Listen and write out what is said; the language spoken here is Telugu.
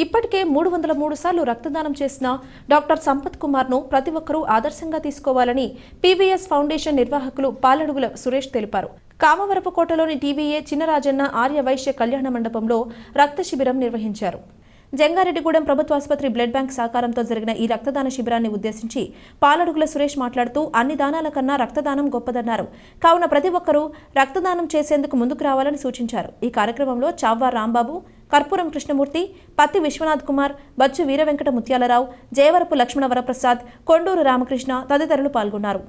ఇప్పటికే 303 సార్లు రక్తదానం చేసిన డాక్టర్ సంపత్ కుమార్ ను ప్రతి ఒక్కరూ ఆదర్శంగా తీసుకోవాలని పీవీఎస్ ఫౌండేషన్ నిర్వాహకులు పాలడుగుల సురేష్ తెలిపారు. కామవరపుకోటలోని టీవీఏ చిన్నరాజన్న ఆర్య వైశ్య కళ్యాణ మండపంలో రక్త శిబిరం నిర్వహించారు. జంగారెడ్డిగూడెం ప్రభుత్వ ఆసుపత్రి బ్లడ్ బ్యాంక్ సహకారంతో జరిగిన ఈ రక్తదాన శిబిరాన్ని ఉద్దేశించి పాలడుగుల సురేష్ మాట్లాడుతూ అన్ని దానాల కన్నా రక్తదానం గొప్పదన్నారు. కావున ప్రతి ఒక్కరూ రక్తదానం చేసేందుకు ముందుకు రావాలని సూచించారు. ఈ కార్యక్రమంలో చావ్వా రాంబాబు, కర్పూరం కృష్ణమూర్తి, పత్తి విశ్వనాథ్ కుమార్, బచ్చు వీరవెంకట ముత్యాలరావు, జయవరపు లక్ష్మణ వరప్రసాద్, కొండూరు రామకృష్ణ తదితరులు పాల్గొన్నారు.